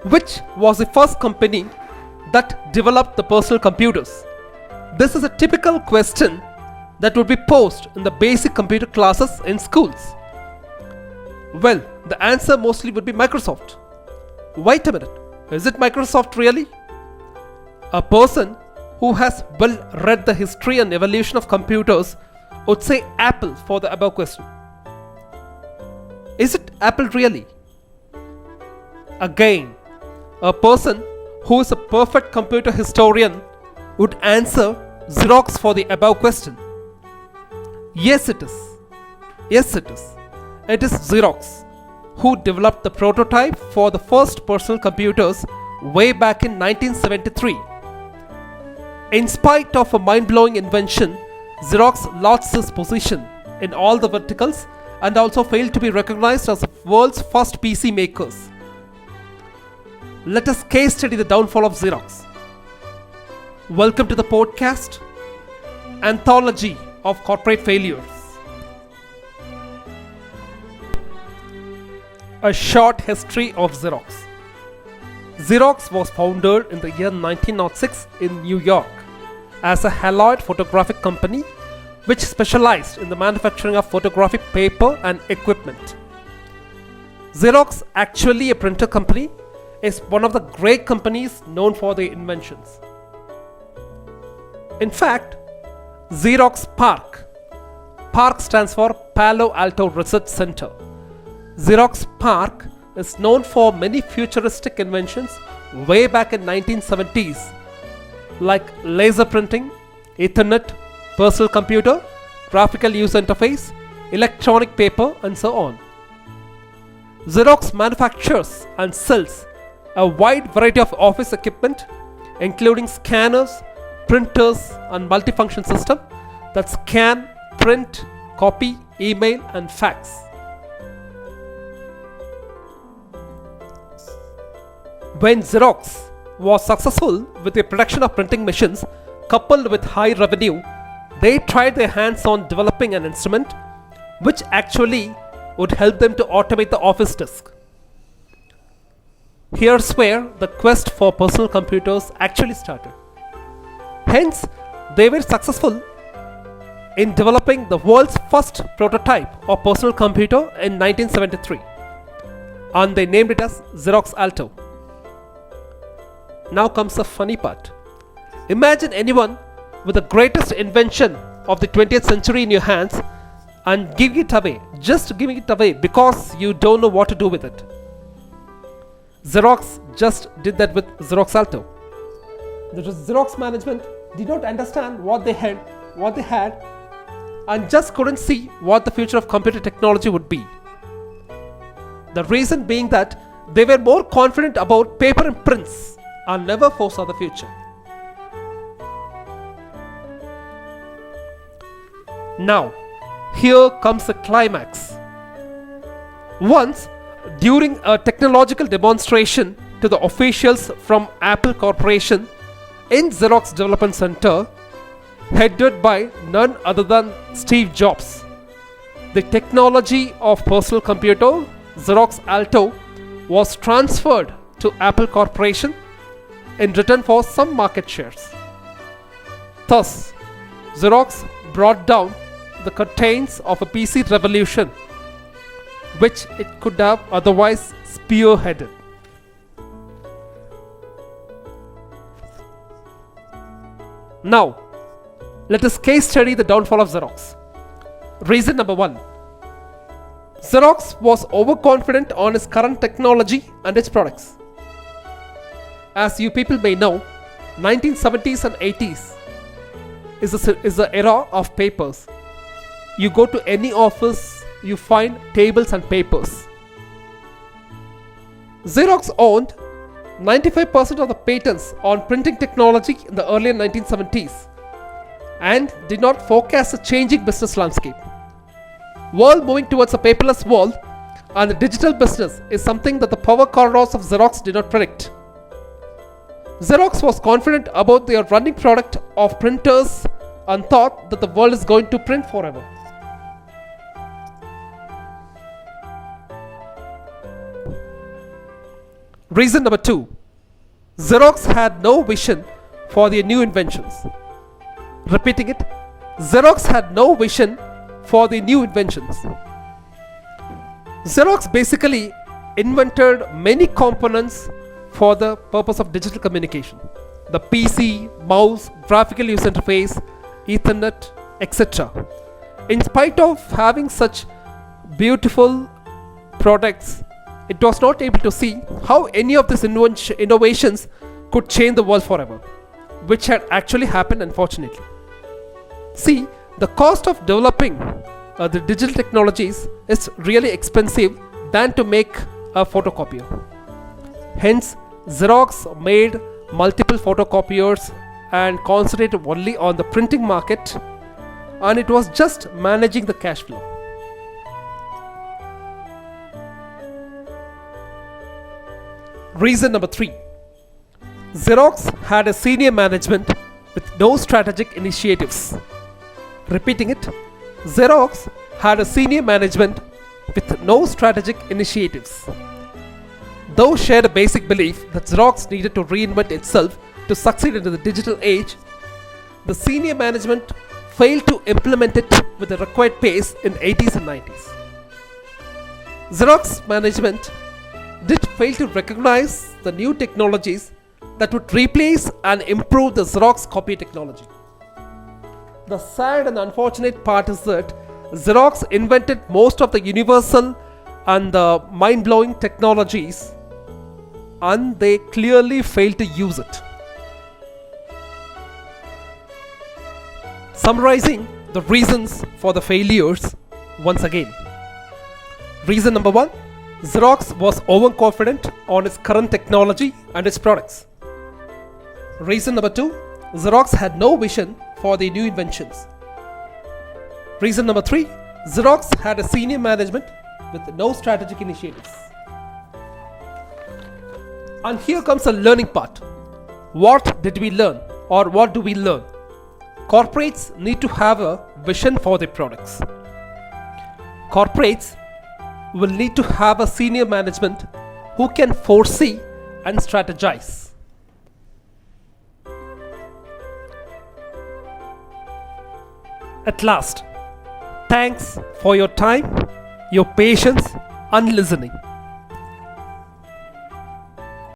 Which was the first company that developed the personal computers? This is a typical question that would be posed in the basic computer classes in schools. Well, the answer mostly would be Microsoft. Wait a minute, is it Microsoft really? A person who has well read the history and evolution of computers would say Apple for the above question. Is it Apple really? Again, a person who is a perfect computer historian would answer Xerox for the above question. Yes, it is. Yes, it is. It is Xerox who developed the prototype for the first personal computers way back in 1973. In spite of a mind-blowing invention, Xerox lost its position in all the verticals and also failed to be recognized as the world's first PC makers. Let us case study the downfall of Xerox. Welcome to the podcast-Anthology of Corporate Failures. A short history of Xerox. Xerox was founded in the year 1906 in New York as a haloid photographic company which specialized in the manufacturing of photographic paper and equipment. Xerox, actually a printer company, is one of the great companies known for their inventions. In fact, Xerox PARC stands for Palo Alto Research Center. Xerox PARC is known for many futuristic inventions way back in 1970s like laser printing, Ethernet, personal computer, graphical user interface, electronic paper, and so on. Xerox manufactures and sells a wide variety of office equipment including scanners, printers, and multifunction system that scan, print, copy, email, and fax. When Xerox was successful with the production of printing machines coupled with high revenue, they tried their hands on developing an instrument which actually would help them to automate the office desk. Here's where the quest for personal computers actually started. Hence, they were successful in developing the world's first prototype of personal computer in 1973, and they named it as Xerox Alto. Now comes the funny part. Imagine anyone with the greatest invention of the 20th century in your hands and giving it away, just giving it away because you don't know what to do with it. Xerox just did that with Xerox Alto. The Xerox management did not understand what they had, and just couldn't see what the future of computer technology would be. The reason being that they were more confident about paper and prints and never foresaw the future. Now, here comes the climax. Once, during a technological demonstration to the officials from Apple Corporation in Xerox Development Center, headed by none other than Steve Jobs, the technology of personal computer, Xerox Alto, was transferred to Apple Corporation in return for some market shares. Thus, Xerox brought down the curtains of a PC revolution which it could have otherwise spearheaded. Now, let us case study the downfall of Xerox. Reason number 1. Xerox was overconfident on its current technology and its products. As you people may know, 1970s and 80s is the era of papers. You go to any office, you find tables and papers. Xerox owned 95% of the patents on printing technology in the early 1970s and did not forecast a changing business landscape. World moving towards a paperless world and the digital business is something that the power corridors of Xerox did not predict. Xerox was confident about their running product of printers and thought that the world is going to print forever. Reason number 2. Xerox had no vision for their new inventions. Repeating it. Xerox had no vision for the new inventions. Xerox basically invented many components for the purpose of digital communication. The PC, mouse, graphical user interface, Ethernet, etc. In spite of having such beautiful products, it was not able to see how any of these innovations could change the world forever, which had actually happened, unfortunately. See, the cost of developing the digital technologies is really expensive than to make a photocopier. Hence, Xerox made multiple photocopiers and concentrated only on the printing market, and it was just managing the cash flow. Reason number 3. Xerox had a senior management with no strategic initiatives. Repeating it. Xerox had a senior management with no strategic initiatives. Though shared a basic belief that Xerox needed to reinvent itself to succeed in the digital age, the senior management failed to implement it with the required pace in 80s and 90s. Xerox management did fail to recognize the new technologies that would replace and improve the Xerox copy technology. The sad and unfortunate part is that Xerox invented most of the universal and the mind-blowing technologies, and they clearly failed to use it. Summarizing the reasons for the failures once again. Reason number 1. Xerox was overconfident on its current technology and its products. Reason number 2. Xerox had no vision for the new inventions. Reason number 3. Xerox had a senior management with no strategic initiatives. And here comes the learning part. What did we learn, or what do we learn? Corporates need to have a vision for their products. Corporates will need to have a senior management who can foresee and strategize. At last, thanks for your time, your patience, and listening.